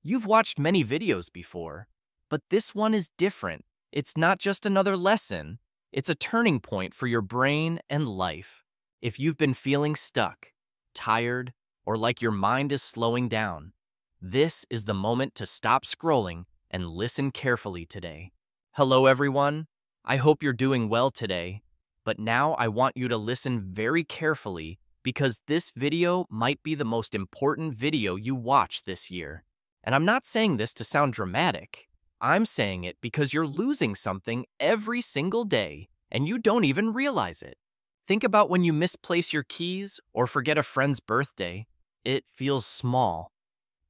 You've watched many videos before, but this one is different. It's not just another lesson, it's a turning point for your brain and life. If you've been feeling stuck, tired, or like your mind is slowing down, this is the moment to stop scrolling and listen carefully today. Hello, everyone. I hope you're doing well today, but now I want you to listen very carefully because this video might be the most important video you watch this year. And I'm not saying this to sound dramatic. I'm saying it because you're losing something every single day and you don't even realize it. Think about when you misplace your keys or forget a friend's birthday. It feels small,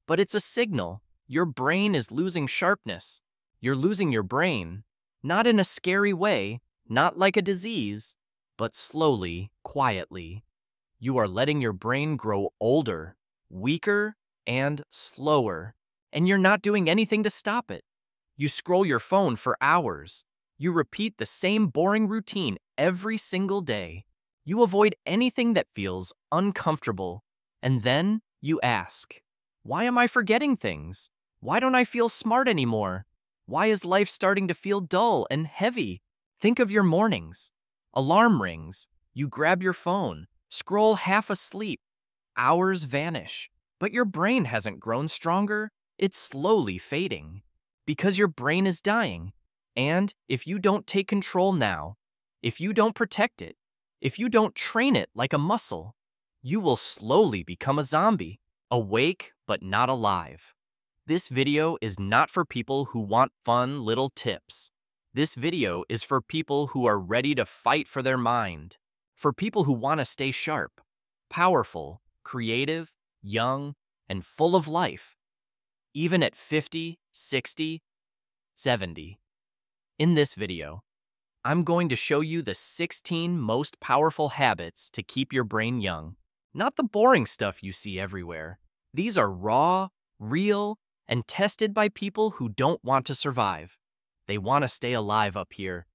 but it's a signal. Your brain is losing sharpness. You're losing your brain, not in a scary way, not like a disease, but slowly, quietly. You are letting your brain grow older, weaker, and slower, and you're not doing anything to stop it. You scroll your phone for hours. You repeat the same boring routine every single day. You avoid anything that feels uncomfortable. And then you ask, why am I forgetting things? Why don't I feel smart anymore? Why is life starting to feel dull and heavy? Think of your mornings. Alarm rings. You grab your phone, scroll half asleep. Hours vanish. But your brain hasn't grown stronger. It's slowly fading. Because your brain is dying. And if you don't take control now, if you don't protect it, if you don't train it like a muscle, you will slowly become a zombie, awake but not alive. This video is not for people who want fun little tips. This video is for people who are ready to fight for their mind, for people who want to stay sharp, powerful, creative, young, and full of life, even at 50, 60, 70. In this video, I'm going to show you the 16 most powerful habits to keep your brain young. Not the boring stuff you see everywhere. These are raw, real, and tested by people who don't want to survive. They want to stay alive up here.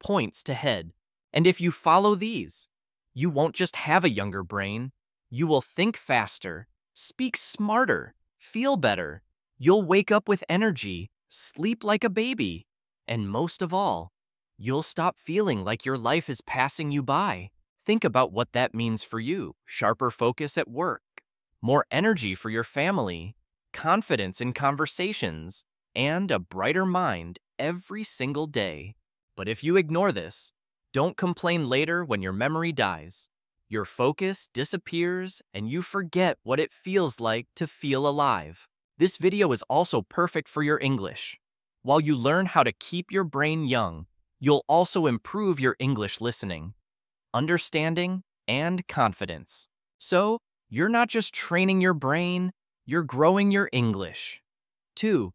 Points to head. And if you follow these, you won't just have a younger brain. You will think faster, speak smarter, feel better. You'll wake up with energy, sleep like a baby. And most of all, you'll stop feeling like your life is passing you by. Think about what that means for you. Sharper focus at work, more energy for your family, confidence in conversations, and a brighter mind every single day. But if you ignore this, don't complain later when your memory dies. Your focus disappears and you forget what it feels like to feel alive. This video is also perfect for your English. While you learn how to keep your brain young, you'll also improve your English listening, understanding, and confidence. So, you're not just training your brain, you're growing your English. 2.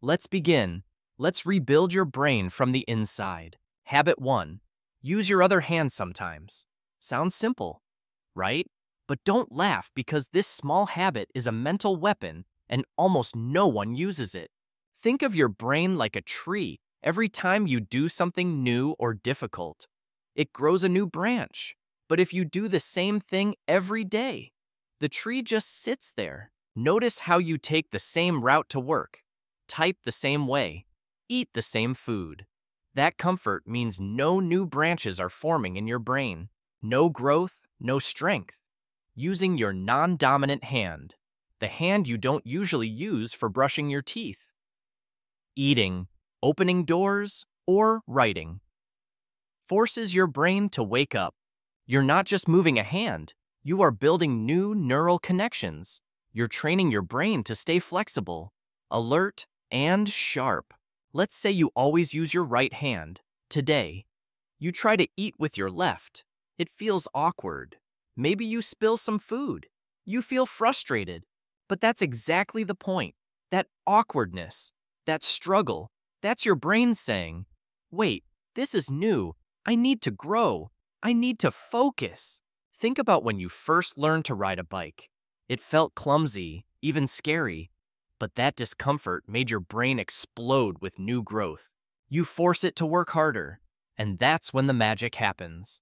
Let's begin. Let's rebuild your brain from the inside. Habit 1. Use your other hand sometimes. Sounds simple, right? But don't laugh because this small habit is a mental weapon and almost no one uses it. Think of your brain like a tree. Every time you do something new or difficult, it grows a new branch. But if you do the same thing every day, the tree just sits there. Notice how you take the same route to work, type the same way, eat the same food. That comfort means no new branches are forming in your brain. No growth, no strength. Using your non-dominant hand, the hand you don't usually use for brushing your teeth, eating, opening doors, or writing, forces your brain to wake up. You're not just moving a hand, you are building new neural connections. You're training your brain to stay flexible, alert, and sharp. Let's say you always use your right hand. Today, you try to eat with your left. It feels awkward. Maybe you spill some food. You feel frustrated. But that's exactly the point. That awkwardness, that struggle, that's your brain saying, wait, this is new. I need to grow. I need to focus. Think about when you first learned to ride a bike. It felt clumsy, even scary. But that discomfort made your brain explode with new growth. You force it to work harder, and that's when the magic happens.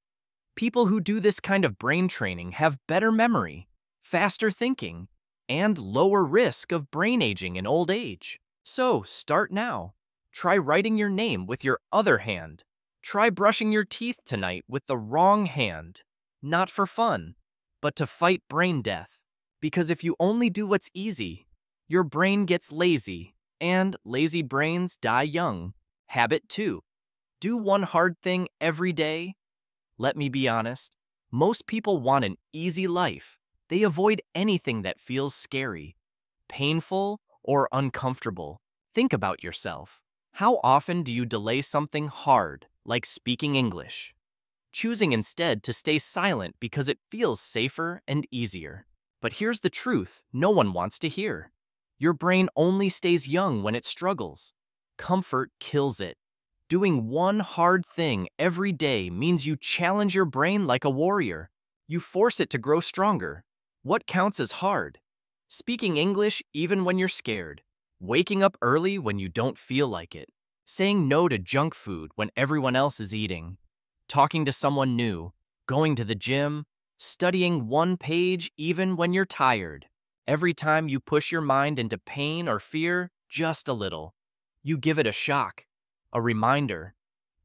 People who do this kind of brain training have better memory, faster thinking, and lower risk of brain aging in old age. So start now. Try writing your name with your other hand. Try brushing your teeth tonight with the wrong hand. Not for fun, but to fight brain death. Because if you only do what's easy, your brain gets lazy, and lazy brains die young. Habit 2. Do one hard thing every day. Let me be honest, most people want an easy life. They avoid anything that feels scary, painful, or uncomfortable. Think about yourself. How often do you delay something hard, like speaking English, choosing instead to stay silent because it feels safer and easier? But here's the truth no one wants to hear. Your brain only stays young when it struggles. Comfort kills it. Doing one hard thing every day means you challenge your brain like a warrior. You force it to grow stronger. What counts as hard? Speaking English even when you're scared. Waking up early when you don't feel like it. Saying no to junk food when everyone else is eating. Talking to someone new. Going to the gym. Studying one page even when you're tired. Every time you push your mind into pain or fear, just a little, you give it a shock, a reminder,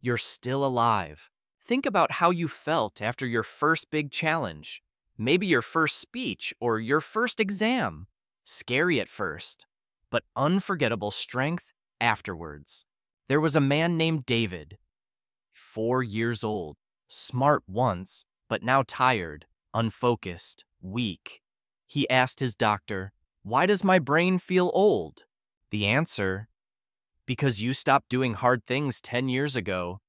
you're still alive. Think about how you felt after your first big challenge. Maybe your first speech or your first exam. Scary at first, but unforgettable strength afterwards. There was a man named David, 4 years old, smart once, but now tired, unfocused, weak. He asked his doctor, "Why does my brain feel old?" The answer, "Because you stopped doing hard things 10 years ago."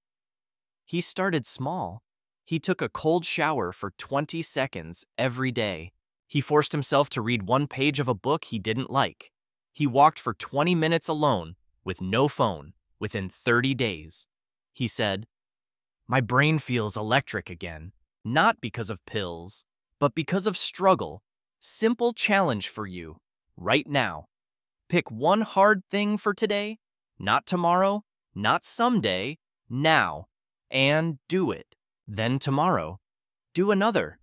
He started small. He took a cold shower for 20 seconds every day. He forced himself to read one page of a book he didn't like. He walked for 20 minutes alone, with no phone, within 30 days. He said, "My brain feels electric again, not because of pills, but because of struggle." Simple challenge for you, right now. Pick one hard thing for today, not tomorrow, not someday, now, and do it. Then tomorrow, do another,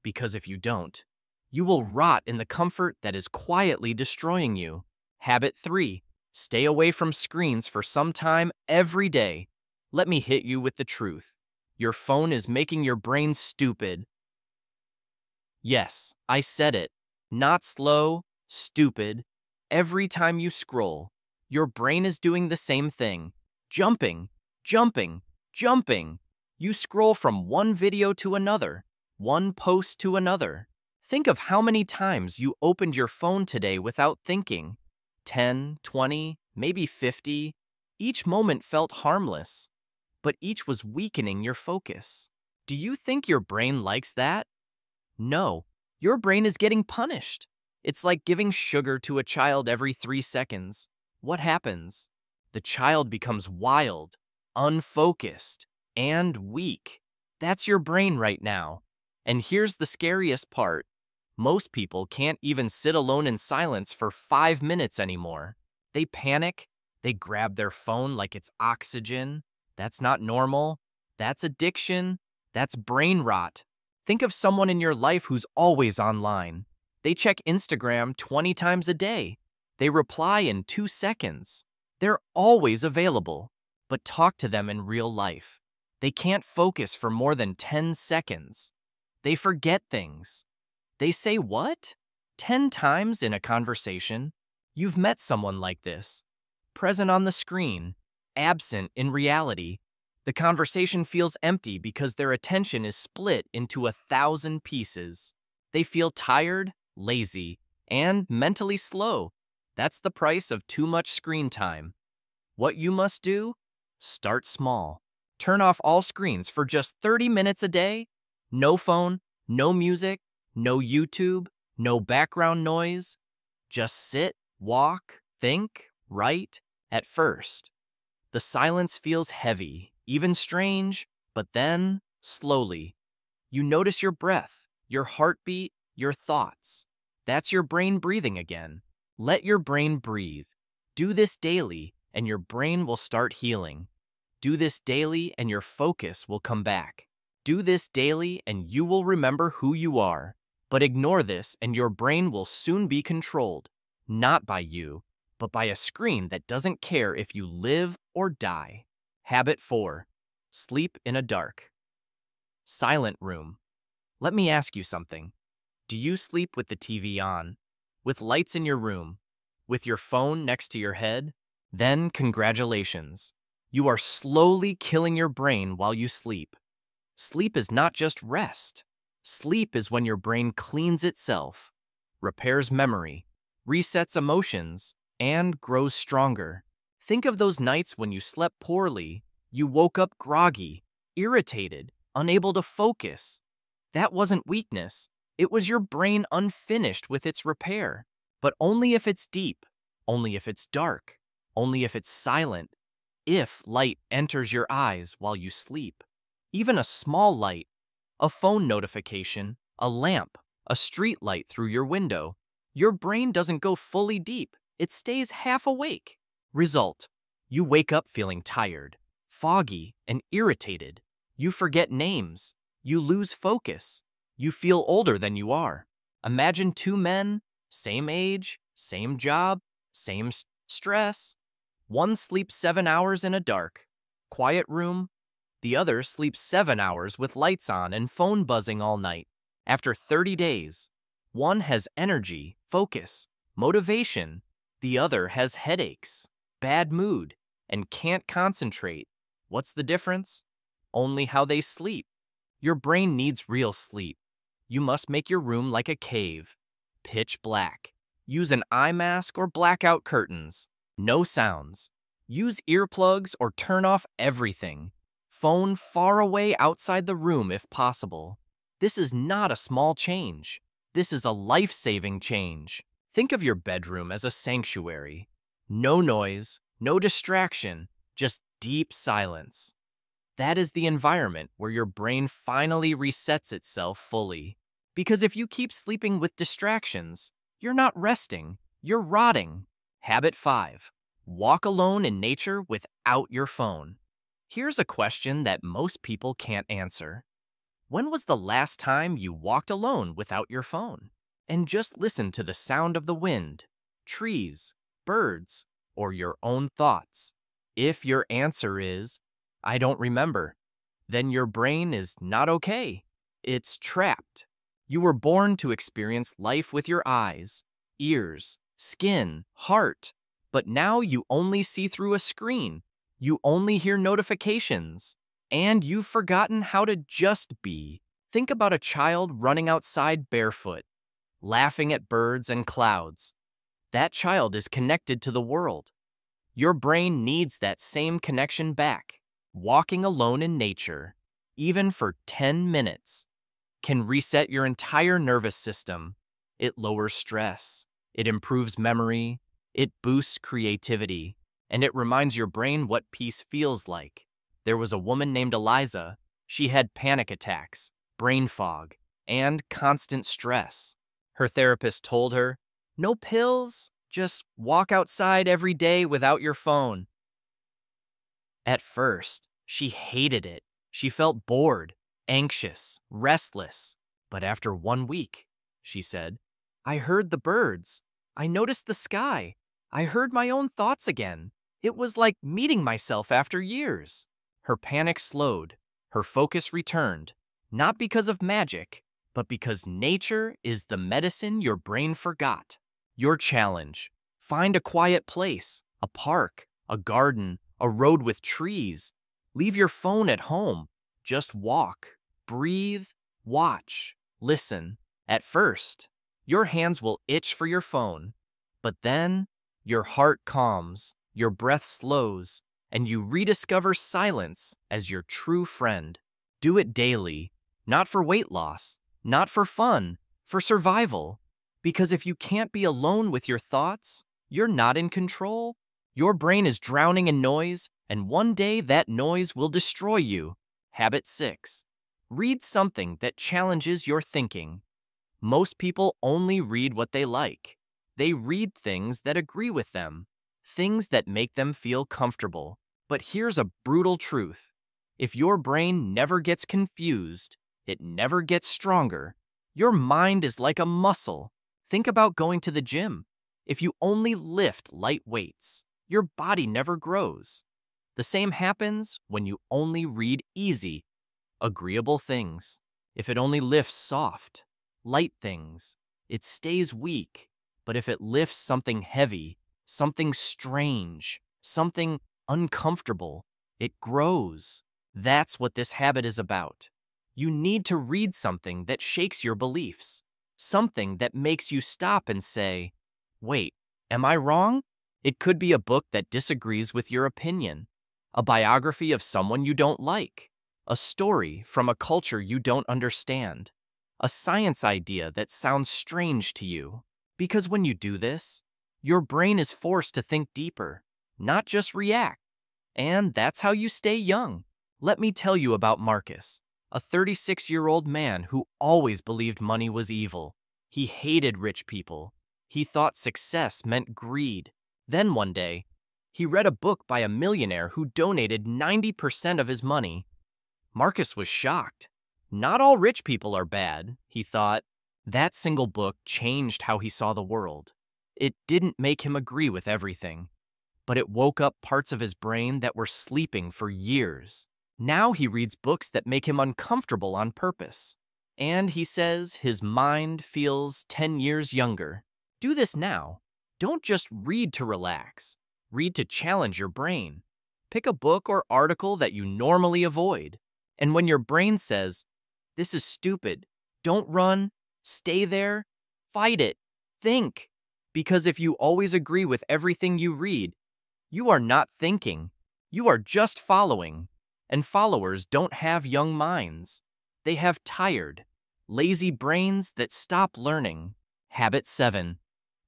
because if you don't, you will rot in the comfort that is quietly destroying you. Habit 3. Stay away from screens for some time every day. Let me hit you with the truth. Your phone is making your brain stupid. Yes, I said it. Not slow, stupid. Every time you scroll, your brain is doing the same thing. Jumping, jumping, jumping. You scroll from one video to another, one post to another. Think of how many times you opened your phone today without thinking. 10, 20, maybe 50. Each moment felt harmless, but each was weakening your focus. Do you think your brain likes that? No, your brain is getting punished. It's like giving sugar to a child every 3 seconds. What happens? The child becomes wild, unfocused, and weak. That's your brain right now. And here's the scariest part. Most people can't even sit alone in silence for 5 minutes anymore. They panic, they grab their phone like it's oxygen. That's not normal. That's addiction. That's brain rot. Think of someone in your life who's always online. They check Instagram 20 times a day. They reply in 2 seconds. They're always available. But talk to them in real life. They can't focus for more than 10 seconds. They forget things. They say what? 10 times in a conversation? You've met someone like this. Present on the screen, absent in reality. The conversation feels empty because their attention is split into 1,000 pieces. They feel tired, lazy, and mentally slow. That's the price of too much screen time. What you must do? Start small. Turn off all screens for just 30 minutes a day. No phone, no music, no YouTube, no background noise. Just sit, walk, think, write. At first, the silence feels heavy, even strange, but then, slowly, you notice your breath, your heartbeat, your thoughts. That's your brain breathing again. Let your brain breathe. Do this daily, and your brain will start healing. Do this daily, and your focus will come back. Do this daily, and you will remember who you are. But ignore this and your brain will soon be controlled, not by you, but by a screen that doesn't care if you live or die. Habit 4. Sleep in a dark, silent room. Let me ask you something. Do you sleep with the TV on, with lights in your room, with your phone next to your head? Then congratulations. You are slowly killing your brain while you sleep. Sleep is not just rest. Sleep is when your brain cleans itself, repairs memory, resets emotions, and grows stronger. Think of those nights when you slept poorly, you woke up groggy, irritated, unable to focus. That wasn't weakness. It was your brain unfinished with its repair. But only if it's deep, only if it's dark, only if it's silent, if light enters your eyes while you sleep. Even a small light, a phone notification, a lamp, a street light through your window, your brain doesn't go fully deep. It stays half awake. Result: you wake up feeling tired, foggy, and irritated. You forget names. You lose focus. You feel older than you are. Imagine two men, same age, same job, same stress. One sleeps 7 hours in a dark, quiet room. The other sleeps 7 hours with lights on and phone buzzing all night. After 30 days, one has energy, focus, motivation. The other has headaches, bad mood, and can't concentrate. What's the difference? Only how they sleep. Your brain needs real sleep. You must make your room like a cave, pitch black. Use an eye mask or blackout curtains. No sounds. Use earplugs or turn off everything. Phone far away outside the room if possible. This is not a small change. This is a life-saving change. Think of your bedroom as a sanctuary. No noise, no distraction, just deep silence. That is the environment where your brain finally resets itself fully. Because if you keep sleeping with distractions, you're not resting, you're rotting. Habit 5. Walk alone in nature without your phone. Here's a question that most people can't answer. When was the last time you walked alone without your phone? And just listen to the sound of the wind, trees, birds, or your own thoughts. If your answer is, I don't remember, then your brain is not okay. It's trapped. You were born to experience life with your eyes, ears, skin, heart, but now you only see through a screen. You only hear notifications, and you've forgotten how to just be. Think about a child running outside barefoot, laughing at birds and clouds. That child is connected to the world. Your brain needs that same connection back. Walking alone in nature, even for 10 minutes, can reset your entire nervous system. It lowers stress, it improves memory, it boosts creativity, and it reminds your brain what peace feels like. There was a woman named Eliza. She had panic attacks, brain fog, and constant stress. Her therapist told her, "No pills, just walk outside every day without your phone." At first, she hated it. She felt bored, anxious, restless. But after 1 week, she said, I heard the birds. I noticed the sky. I heard my own thoughts again. It was like meeting myself after years. Her panic slowed. Her focus returned. Not because of magic, but because nature is the medicine your brain forgot. Your challenge: find a quiet place, a park, a garden, a road with trees. Leave your phone at home. Just walk, breathe, watch, listen. At first, your hands will itch for your phone, but then your heart calms, your breath slows, and you rediscover silence as your true friend. Do it daily, not for weight loss, not for fun, for survival. Because if you can't be alone with your thoughts, you're not in control. Your brain is drowning in noise, and one day that noise will destroy you. Habit 6. Read something that challenges your thinking. Most people only read what they like. They read things that agree with them, things that make them feel comfortable. But here's a brutal truth. If your brain never gets confused, it never gets stronger. Your mind is like a muscle. Think about going to the gym. If you only lift light weights, your body never grows. The same happens when you only read easy, agreeable things. If it only lifts soft, light things, it stays weak. But if it lifts something heavy, something strange, something uncomfortable, it grows. That's what this habit is about. You need to read something that shakes your beliefs, something that makes you stop and say, wait, am I wrong? It could be a book that disagrees with your opinion, a biography of someone you don't like, a story from a culture you don't understand, a science idea that sounds strange to you. Because when you do this, your brain is forced to think deeper, not just react. And that's how you stay young. Let me tell you about Marcus, a 36-year-old man who always believed money was evil. He hated rich people. He thought success meant greed. Then one day, he read a book by a millionaire who donated 90% of his money. Marcus was shocked. Not all rich people are bad, he thought. That single book changed how he saw the world. It didn't make him agree with everything, but it woke up parts of his brain that were sleeping for years. Now he reads books that make him uncomfortable on purpose. And he says his mind feels 10 years younger. Do this now. Don't just read to relax. Read to challenge your brain. Pick a book or article that you normally avoid. And when your brain says, "This is stupid," don't run, stay there, fight it, think. Because if you always agree with everything you read, you are not thinking. You are just following. And followers don't have young minds. They have tired, lazy brains that stop learning. Habit 7.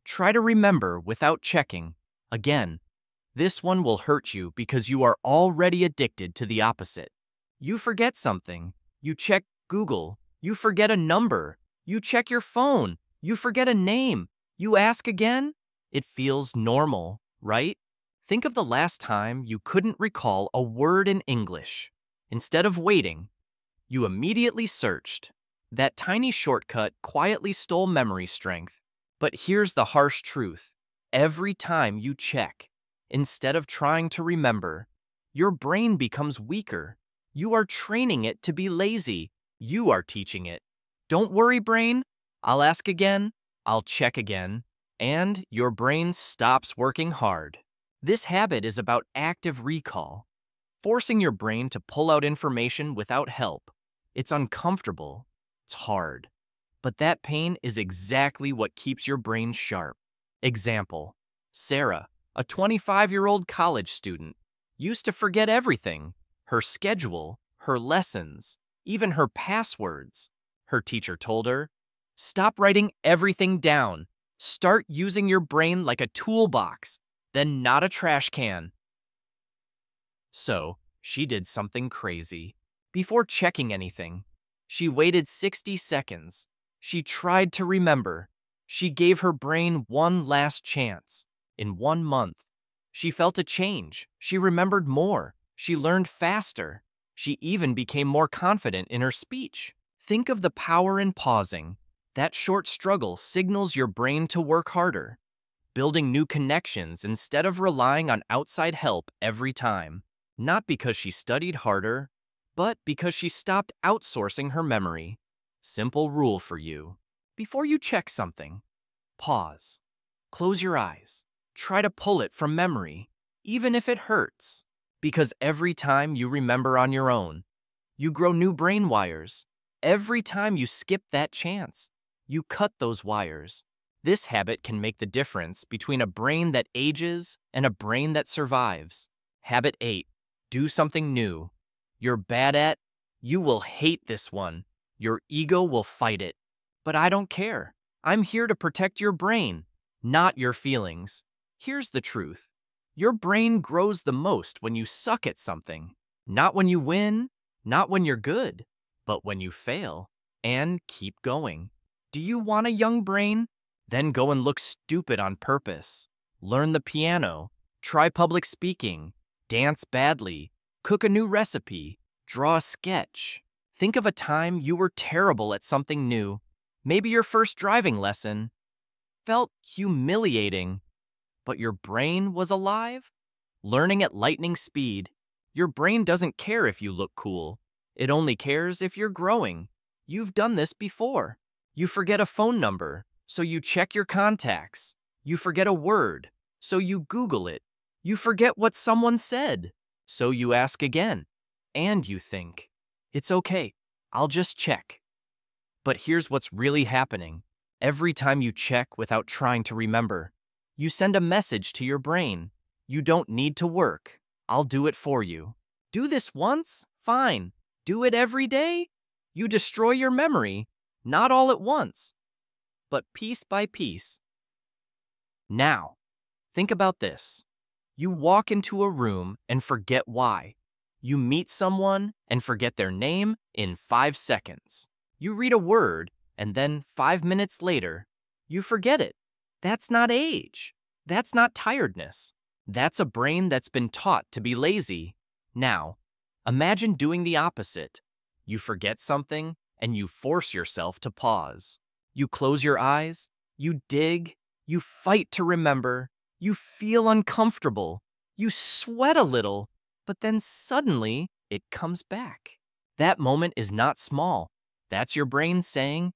Try to remember without checking. Again, this one will hurt you because you are already addicted to the opposite. You forget something. You check Google. You forget a number. You check your phone. You forget a name. You ask again. It feels normal, right? Think of the last time you couldn't recall a word in English. Instead of waiting, you immediately searched. That tiny shortcut quietly stole memory strength. But here's the harsh truth. Every time you check, instead of trying to remember, your brain becomes weaker. You are training it to be lazy. You are teaching it. Don't worry, brain. I'll ask again. I'll check again. And your brain stops working hard. This habit is about active recall, forcing your brain to pull out information without help. It's uncomfortable. It's hard. But that pain is exactly what keeps your brain sharp. Example: Sarah, a 25-year-old college student, used to forget everything: her schedule, her lessons, even her passwords. Her teacher told her, "Stop writing everything down. Start using your brain like a toolbox, then not a trash can." So, she did something crazy. Before checking anything, she waited 60 seconds. She tried to remember. She gave her brain one last chance. In 1 month, she felt a change. She remembered more. She learned faster. She even became more confident in her speech. Think of the power in pausing. That short struggle signals your brain to work harder, building new connections instead of relying on outside help every time. Not because she studied harder, but because she stopped outsourcing her memory. Simple rule for you. Before you check something, pause. Close your eyes. Try to pull it from memory, even if it hurts. Because every time you remember on your own, you grow new brain wires. Every time you skip that chance, you cut those wires. This habit can make the difference between a brain that ages and a brain that survives. Habit 8. Do something new. You're bad at, you will hate this one. Your ego will fight it. But I don't care. I'm here to protect your brain, not your feelings. Here's the truth. Your brain grows the most when you suck at something. Not when you win, not when you're good, but when you fail. And keep going. Do you want a young brain? Then go and look stupid on purpose. Learn the piano. Try public speaking. Dance badly. Cook a new recipe. Draw a sketch. Think of a time you were terrible at something new. Maybe your first driving lesson felt humiliating, but your brain was alive. Learning at lightning speed, your brain doesn't care if you look cool. It only cares if you're growing. You've done this before. You forget a phone number, so you check your contacts. You forget a word, so you Google it. You forget what someone said, so you ask again. And you think, it's okay, I'll just check. But here's what's really happening. Every time you check without trying to remember, you send a message to your brain. You don't need to work. I'll do it for you. Do this once? Fine. Do it every day? You destroy your memory, not all at once, but piece by piece. Now, think about this. You walk into a room and forget why. You meet someone and forget their name in 5 seconds. You read a word and then 5 minutes later, you forget it. That's not age. That's not tiredness. That's a brain that's been taught to be lazy. Now, imagine doing the opposite. You forget something and you force yourself to pause. You close your eyes, you dig, you fight to remember, you feel uncomfortable, you sweat a little, but then suddenly it comes back. That moment is not small. That's your brain saying,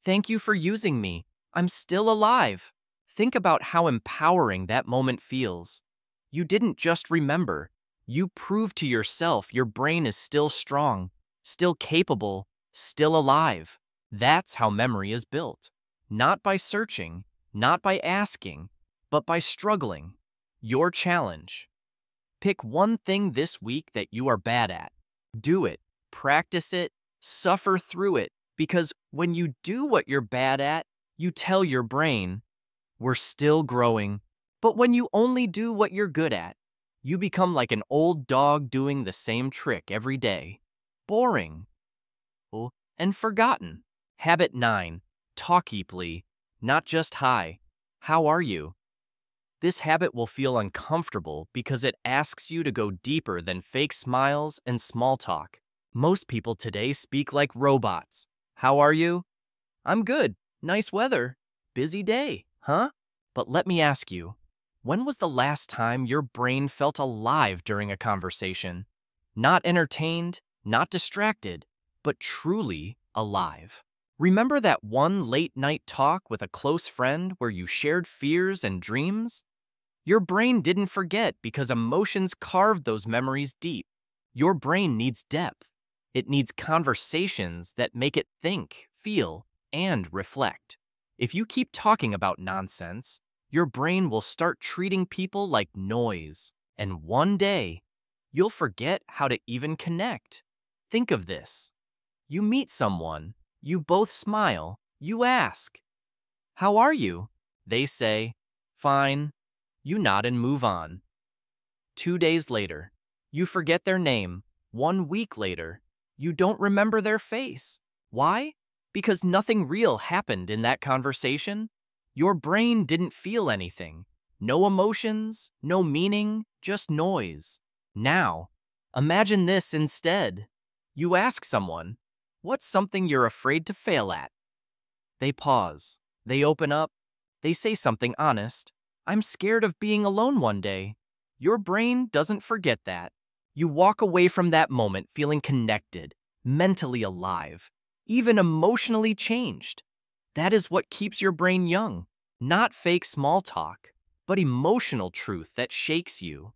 "Thank you for using me. I'm still alive." Think about how empowering that moment feels. You didn't just remember. You proved to yourself your brain is still strong, still capable, still alive. That's how memory is built. Not by searching, not by asking, but by struggling. Your challenge. Pick one thing this week that you are bad at. Do it, practice it, suffer through it, because when you do what you're bad at, you tell your brain, we're still growing. But when you only do what you're good at, you become like an old dog doing the same trick every day. Boring. And forgotten. Habit 9. Talk deeply, not just hi. How are you? This habit will feel uncomfortable because it asks you to go deeper than fake smiles and small talk. Most people today speak like robots. How are you? I'm good. Nice weather. Busy day, huh? But let me ask you, when was the last time your brain felt alive during a conversation? Not entertained, not distracted, but truly alive. Remember that one late-night talk with a close friend where you shared fears and dreams? Your brain didn't forget because emotions carved those memories deep. Your brain needs depth. It needs conversations that make it think, feel, and reflect. If you keep talking about nonsense, your brain will start treating people like noise, and one day, you'll forget how to even connect. Think of this. You meet someone, you both smile, you ask, "How are you?" They say, "Fine." You nod and move on. 2 days later, you forget their name. 1 week later, you don't remember their face. Why? Because nothing real happened in that conversation. Your brain didn't feel anything. No emotions, no meaning, just noise. Now, imagine this instead. You ask someone, "What's something you're afraid to fail at?" They pause. They open up. They say something honest. "I'm scared of being alone one day." Your brain doesn't forget that. You walk away from that moment feeling connected, mentally alive, even emotionally changed. That is what keeps your brain young. Not fake small talk, but emotional truth that shakes you.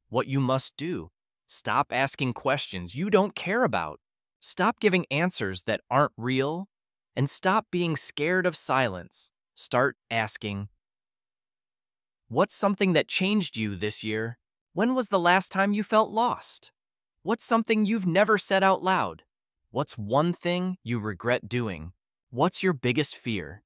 What you must do: stop asking questions you don't care about. Stop giving answers that aren't real. And stop being scared of silence. Start asking, what's something that changed you this year? When was the last time you felt lost? What's something you've never said out loud? What's one thing you regret doing? What's your biggest fear?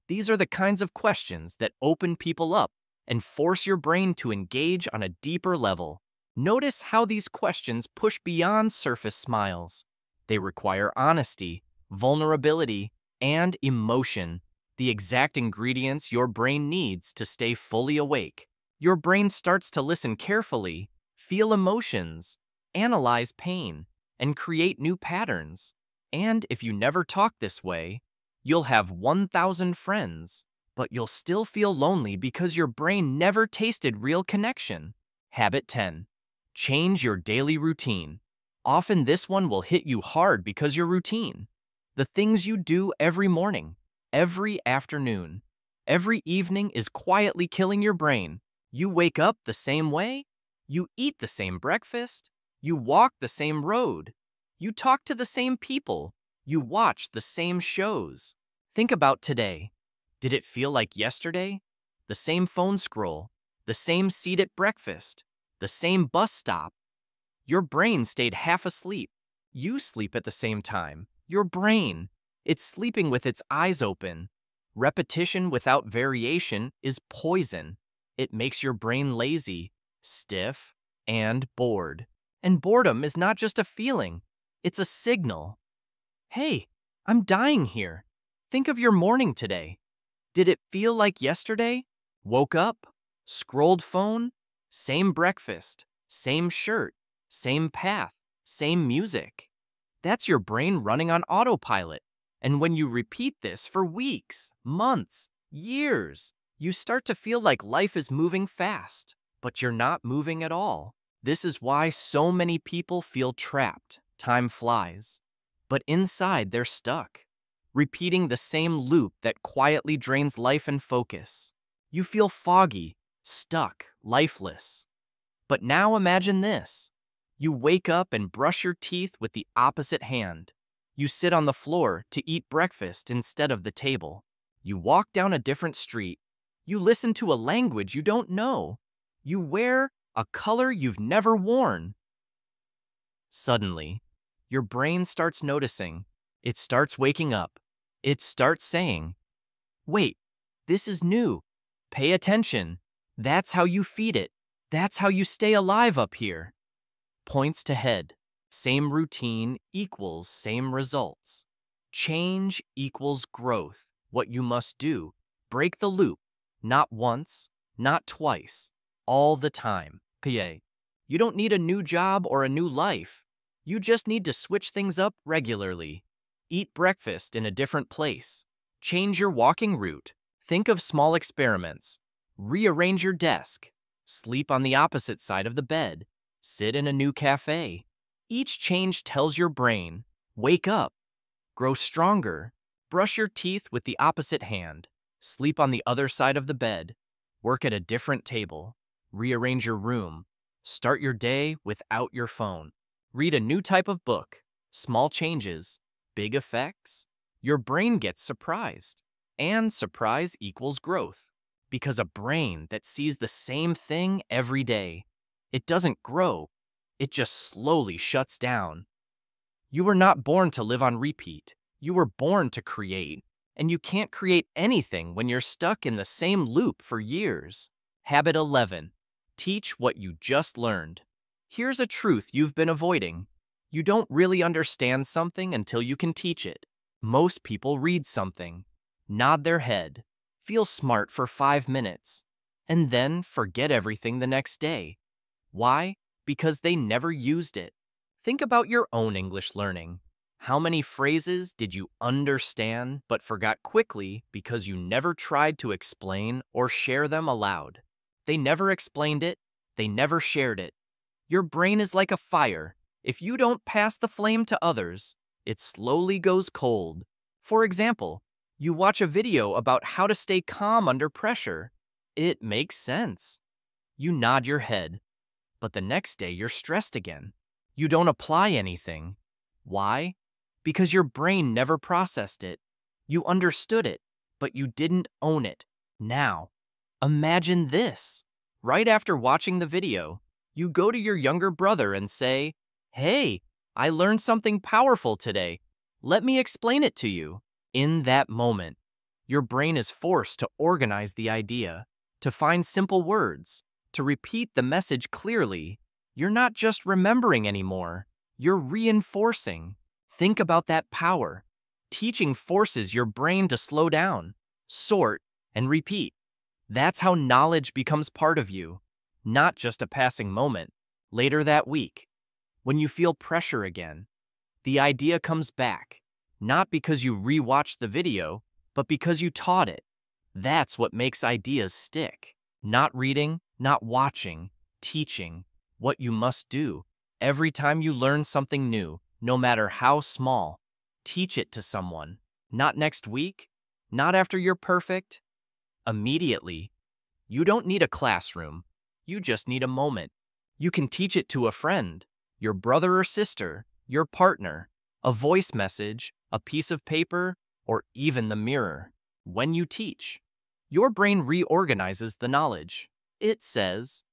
These are the kinds of questions that open people up and force your brain to engage on a deeper level. Notice how these questions push beyond surface smiles. They require honesty, vulnerability, and emotion, the exact ingredients your brain needs to stay fully awake. Your brain starts to listen carefully, feel emotions, analyze pain, and create new patterns. And if you never talk this way, You'll have 1,000 friends, but you'll still feel lonely because your brain never tasted real connection. Habit 10. Change your daily routine. Often this one will hit you hard because your routine. The things you do every morning, every afternoon, every evening is quietly killing your brain. You wake up the same way, you eat the same breakfast, you walk the same road, you talk to the same people, you watch the same shows. Think about today. Did it feel like yesterday? The same phone scroll, the same seat at breakfast, the same bus stop. Your brain stayed half asleep. You sleep at the same time. Your brain, it's sleeping with its eyes open. Repetition without variation is poison. It makes your brain lazy, stiff, and bored. And boredom is not just a feeling, it's a signal. Hey, I'm dying here. Think of your morning today. Did it feel like yesterday? Woke up, scrolled phone, same breakfast, same shirt, same path, same music. That's your brain running on autopilot. And when you repeat this for weeks, months, years, you start to feel like life is moving fast, but you're not moving at all. This is why so many people feel trapped. Time flies, but inside they're stuck, repeating the same loop that quietly drains life and focus. You feel foggy, stuck, lifeless. But now imagine this. You wake up and brush your teeth with the opposite hand. You sit on the floor to eat breakfast instead of the table. You walk down a different street. You listen to a language you don't know. You wear a color you've never worn. Suddenly, your brain starts noticing. It starts waking up. It starts saying, "Wait, this is new. Pay attention." That's how you feed it. That's how you stay alive up here. Points to head. Same routine equals same results. Change equals growth. What you must do, break the loop. Not once, not twice, all the time. PA. You don't need a new job or a new life. You just need to switch things up regularly. Eat breakfast in a different place. Change your walking route. Think of small experiments. Rearrange your desk. Sleep on the opposite side of the bed. Sit in a new cafe. Each change tells your brain, wake up, grow stronger, brush your teeth with the opposite hand, sleep on the other side of the bed, work at a different table, rearrange your room, start your day without your phone, read a new type of book. Small changes, big effects. Your brain gets surprised, and surprise equals growth. Because a brain that sees the same thing every day, it doesn't grow, it just slowly shuts down. You were not born to live on repeat. You were born to create, and you can't create anything when you're stuck in the same loop for years. Habit 11. Teach what you just learned. Here's a truth you've been avoiding. You don't really understand something until you can teach it. Most people read something, nod their head, feel smart for 5 minutes, and then forget everything the next day. Why? Because they never used it. Think about your own English learning. How many phrases did you understand but forgot quickly because you never tried to explain or share them aloud? They never explained it, they never shared it. Your brain is like a fire. If you don't pass the flame to others, it slowly goes cold. For example, you watch a video about how to stay calm under pressure. It makes sense. You nod your head, but the next day you're stressed again. You don't apply anything. Why? Because your brain never processed it. You understood it, but you didn't own it. Now, imagine this. Right after watching the video, you go to your younger brother and say, "Hey, I learned something powerful today. Let me explain it to you." In that moment, your brain is forced to organize the idea, to find simple words, to repeat the message clearly. You're not just remembering anymore, you're reinforcing. Think about that power. Teaching forces your brain to slow down, sort, and repeat. That's how knowledge becomes part of you, not just a passing moment. Later that week, when you feel pressure again, the idea comes back. Not because you rewatched the video, but because you taught it. That's what makes ideas stick. Not reading, not watching, teaching. What you must do. Every time you learn something new, no matter how small, teach it to someone. Not next week, not after you're perfect. Immediately. You don't need a classroom. You just need a moment. You can teach it to a friend, your brother or sister, your partner, a voice message, a piece of paper, or even the mirror. When you teach, your brain reorganizes the knowledge. It says,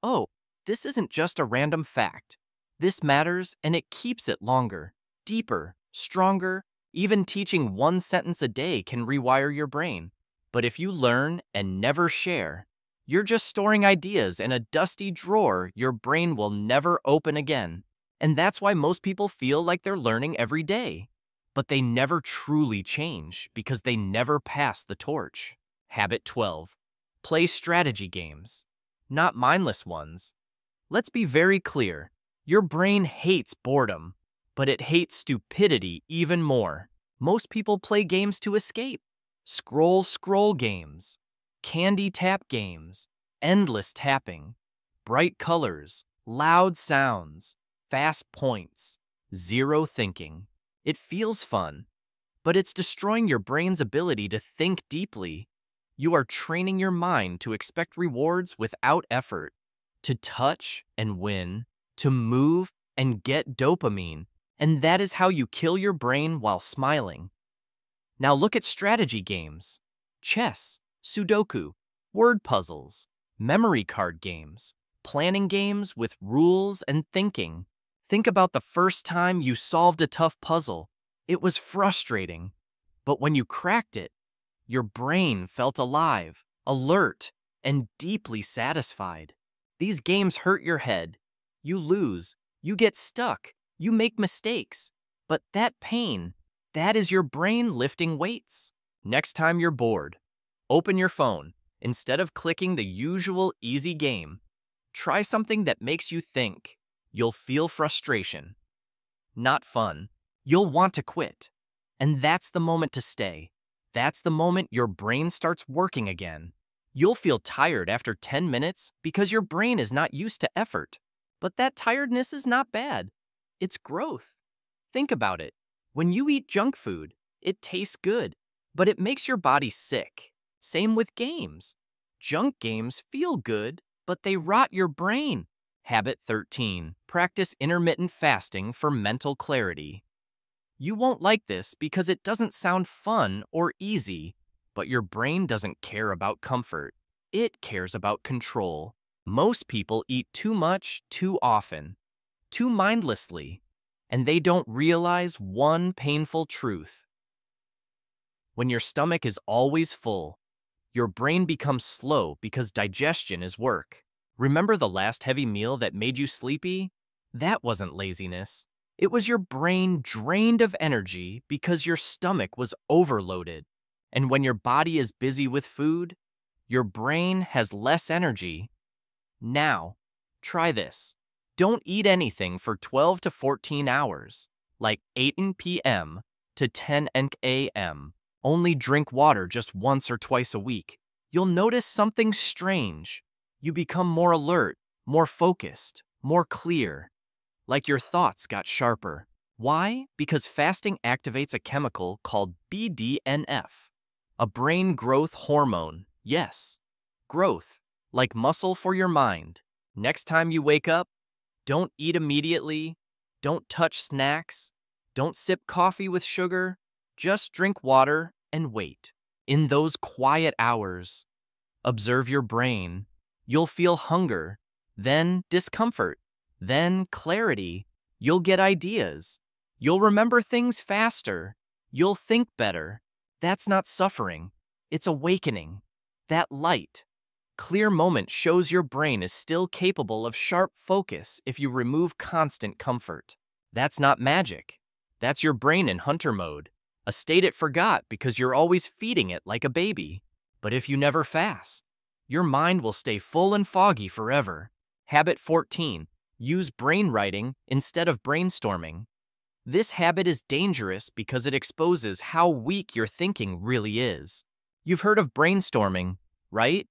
oh, this isn't just a random fact. This matters, and it keeps it longer, deeper, stronger. Even teaching one sentence a day can rewire your brain. But if you learn and never share, you're just storing ideas in a dusty drawer your brain will never open again. And that's why most people feel like they're learning every day. But they never truly change because they never pass the torch. Habit 12. Play strategy games, not mindless ones. Let's be very clear. Your brain hates boredom, but it hates stupidity even more. Most people play games to escape. Scroll games, candy tap games, endless tapping, bright colors, loud sounds, fast points, zero thinking. It feels fun, but it's destroying your brain's ability to think deeply. You are training your mind to expect rewards without effort, to touch and win, to move and get dopamine, and that is how you kill your brain while smiling. Now look at strategy games, chess, Sudoku, word puzzles, memory card games, planning games with rules and thinking. Think about the first time you solved a tough puzzle. It was frustrating, but when you cracked it, your brain felt alive, alert, and deeply satisfied. These games hurt your head. You lose, you get stuck, you make mistakes, but that pain, that is your brain lifting weights. Next time you're bored, open your phone. Instead of clicking the usual easy game, try something that makes you think. You'll feel frustration. Not fun. You'll want to quit. And that's the moment to stay. That's the moment your brain starts working again. You'll feel tired after 10 minutes because your brain is not used to effort. But that tiredness is not bad. It's growth. Think about it. When you eat junk food, it tastes good, but it makes your body sick. Same with games. Junk games feel good, but they rot your brain. Habit 13. Practice intermittent fasting for mental clarity. You won't like this because it doesn't sound fun or easy, but your brain doesn't care about comfort. It cares about control. Most people eat too much, too often, too mindlessly, and they don't realize one painful truth. When your stomach is always full, your brain becomes slow because digestion is work. Remember the last heavy meal that made you sleepy? That wasn't laziness. It was your brain drained of energy because your stomach was overloaded. And when your body is busy with food, your brain has less energy. Now, try this. Don't eat anything for 12 to 14 hours, like 8 p.m. to 10 a.m. Only drink water just once or twice a week. You'll notice something strange. You become more alert, more focused, more clear. Like your thoughts got sharper. Why? Because fasting activates a chemical called BDNF, a brain growth hormone. Yes, growth, like muscle for your mind. Next time you wake up, don't eat immediately, don't touch snacks, don't sip coffee with sugar, just drink water and wait. In those quiet hours, observe your brain. You'll feel hunger, then discomfort, then clarity. You'll get ideas. You'll remember things faster. You'll think better. That's not suffering. It's awakening. That light, clear moment shows your brain is still capable of sharp focus if you remove constant comfort. That's not magic. That's your brain in hunter mode, a state it forgot because you're always feeding it like a baby. But if you never fast, your mind will stay full and foggy forever. Habit 14. Use brainwriting instead of brainstorming. This habit is dangerous because it exposes how weak your thinking really is. You've heard of brainstorming, right?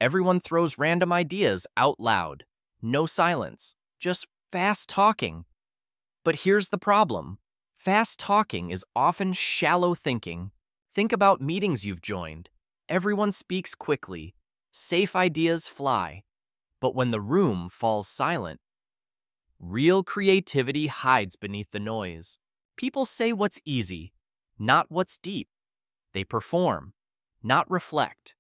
Everyone throws random ideas out loud. No silence, just fast talking. But here's the problem. Fast talking is often shallow thinking. Think about meetings you've joined. Everyone speaks quickly. Safe ideas fly. But when the room falls silent, real creativity hides beneath the noise. People say what's easy, not what's deep. They perform, not reflect.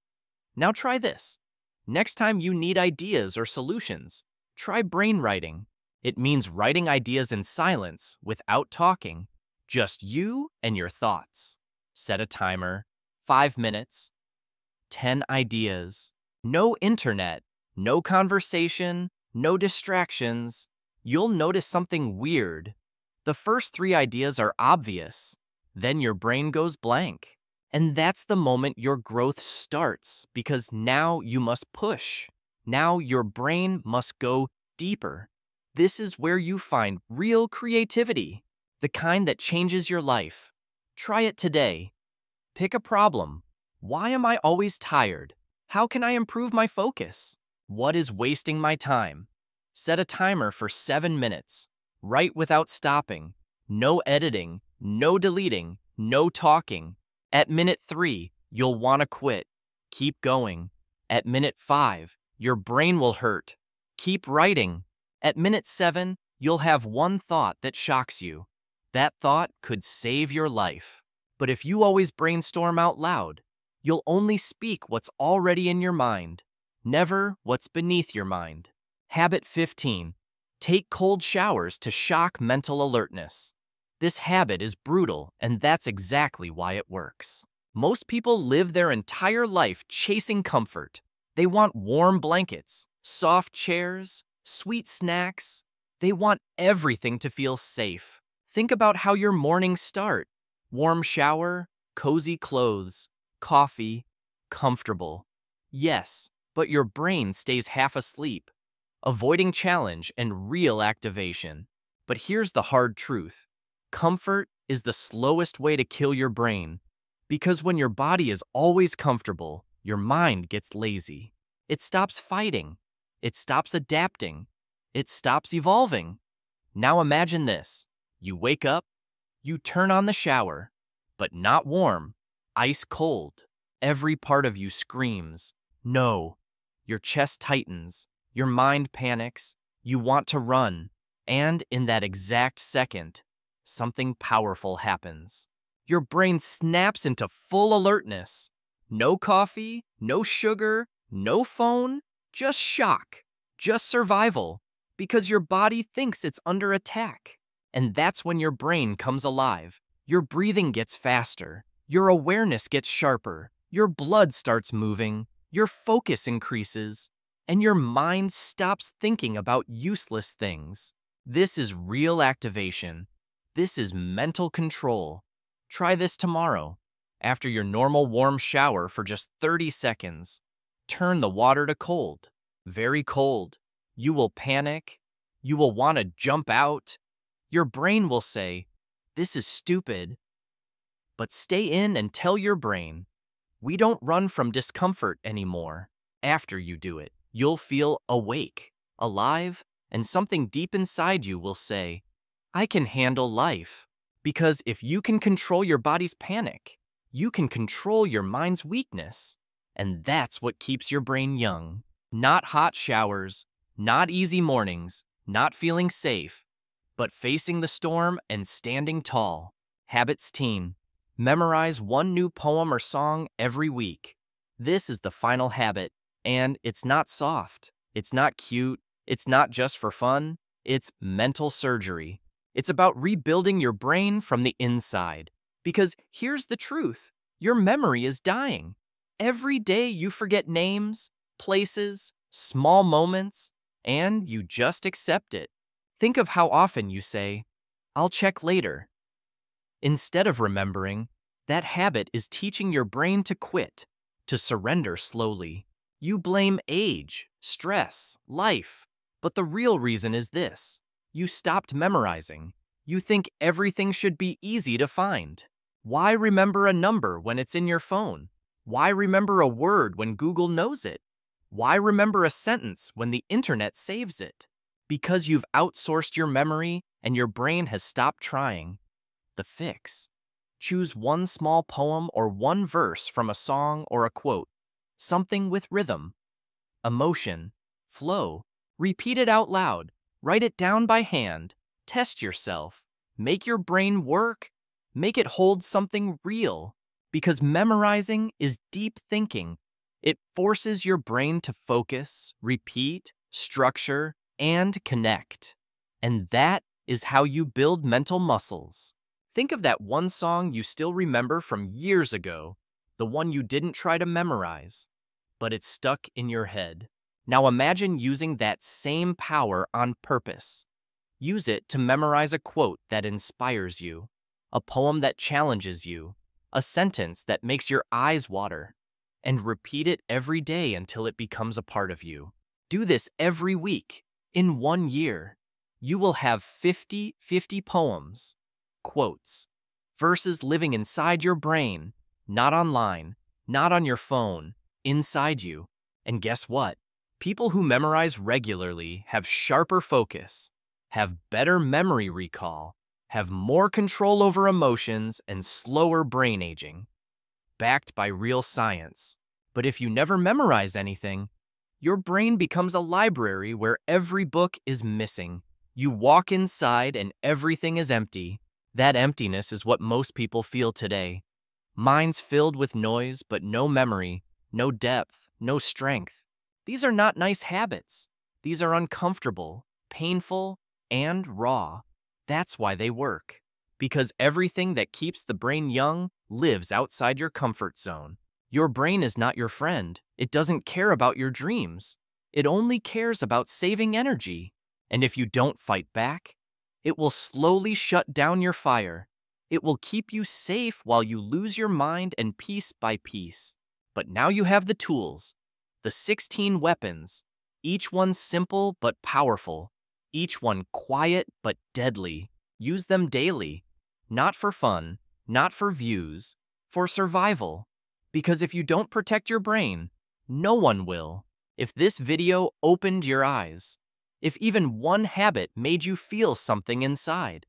Now try this. Next time you need ideas or solutions, try brainwriting. It means writing ideas in silence without talking, just you and your thoughts. Set a timer, 5 minutes, 10 ideas. No internet, no conversation, no distractions. You'll notice something weird. The first 3 ideas are obvious. Then your brain goes blank. And that's the moment your growth starts, because now you must push. Now your brain must go deeper. This is where you find real creativity, the kind that changes your life. Try it today. Pick a problem. Why am I always tired? How can I improve my focus? What is wasting my time? Set a timer for 7 minutes. Write without stopping. No editing, no deleting, no talking. At minute 3, you'll want to quit. Keep going. At minute 5, your brain will hurt. Keep writing. At minute 7, you'll have one thought that shocks you. That thought could save your life. But if you always brainstorm out loud, you'll only speak what's already in your mind, never what's beneath your mind. Habit 15. Take cold showers to shock mental alertness. This habit is brutal, and that's exactly why it works. Most people live their entire life chasing comfort. They want warm blankets, soft chairs, sweet snacks. They want everything to feel safe. Think about how your mornings start. Warm shower, cozy clothes, coffee, comfortable. Yes, but your brain stays half asleep, avoiding challenge and real activation. But here's the hard truth. Comfort is the slowest way to kill your brain, because when your body is always comfortable, your mind gets lazy. It stops fighting. It stops adapting. It stops evolving. Now imagine this. You wake up, you turn on the shower, but not warm, ice cold. Every part of you screams, no. Your chest tightens, your mind panics, you want to run, and in that exact second, something powerful happens. Your brain snaps into full alertness. No coffee, no sugar, no phone, just shock, just survival, because your body thinks it's under attack. And that's when your brain comes alive. Your breathing gets faster, your awareness gets sharper, your blood starts moving, your focus increases, and your mind stops thinking about useless things. This is real activation. This is mental control. Try this tomorrow. After your normal warm shower for just 30 seconds, turn the water to cold, very cold. You will panic. You will want to jump out. Your brain will say, "This is stupid." But stay in and tell your brain, we don't run from discomfort anymore. After you do it, you'll feel awake, alive, and something deep inside you will say, I can handle life. Because if you can control your body's panic, you can control your mind's weakness. And that's what keeps your brain young. Not hot showers, not easy mornings, not feeling safe, but facing the storm and standing tall. Habits teen. Memorize one new poem or song every week. This is the final habit, and it's not soft. It's not cute. It's not just for fun. It's mental surgery. It's about rebuilding your brain from the inside. Because here's the truth. Your memory is dying. Every day you forget names, places, small moments, and you just accept it. Think of how often you say, I'll check later. Instead of remembering, that habit is teaching your brain to quit, to surrender slowly. You blame age, stress, life, but the real reason is this. You stopped memorizing. You think everything should be easy to find. Why remember a number when it's in your phone? Why remember a word when Google knows it? Why remember a sentence when the internet saves it? Because you've outsourced your memory and your brain has stopped trying. The fix: choose one small poem or one verse from a song or a quote, something with rhythm, emotion, flow. Repeat it out loud, write it down by hand, test yourself, make your brain work, make it hold something real. Because memorizing is deep thinking. It forces your brain to focus, repeat, structure, and connect. And that is how you build mental muscles. Think of that one song you still remember from years ago, the one you didn't try to memorize, but it's stuck in your head. Now imagine using that same power on purpose. Use it to memorize a quote that inspires you, a poem that challenges you, a sentence that makes your eyes water, and repeat it every day until it becomes a part of you. Do this every week. In 1 year, you will have 50 poems, quotes, verses living inside your brain, not online, not on your phone, inside you. And guess what? People who memorize regularly have sharper focus, have better memory recall, have more control over emotions, and slower brain aging, backed by real science. But if you never memorize anything, your brain becomes a library where every book is missing. You walk inside and everything is empty. That emptiness is what most people feel today. Minds filled with noise, but no memory, no depth, no strength. These are not nice habits. These are uncomfortable, painful, and raw. That's why they work. Because everything that keeps the brain young lives outside your comfort zone. Your brain is not your friend. It doesn't care about your dreams. It only cares about saving energy. And if you don't fight back, it will slowly shut down your fire. It will keep you safe while you lose your mind and piece by piece. But now you have the tools, the 16 weapons, each one simple but powerful, each one quiet but deadly. Use them daily, not for fun, not for views, for survival. Because if you don't protect your brain, no one will. If this video opened your eyes, if even one habit made you feel something inside,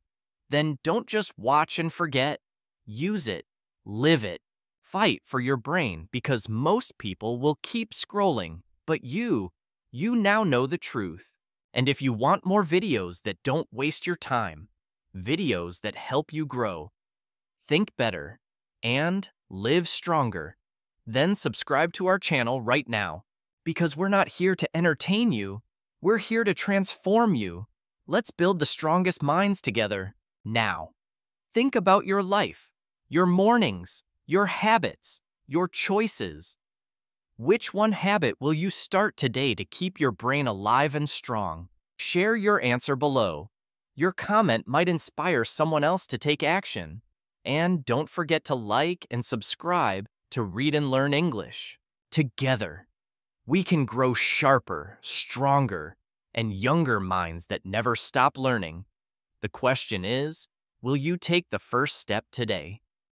then don't just watch and forget. Use it, live it, fight for your brain, because most people will keep scrolling. But you now know the truth. And if you want more videos that don't waste your time, videos that help you grow, think better, and live stronger, then subscribe to our channel right now. Because we're not here to entertain you, we're here to transform you. Let's build the strongest minds together, now. Think about your life, your mornings, your habits, your choices. Which one habit will you start today to keep your brain alive and strong? Share your answer below. Your comment might inspire someone else to take action. And don't forget to like and subscribe to Read and Learn English. Together, we can grow sharper, stronger, and younger minds that never stop learning. The question is, will you take the first step today?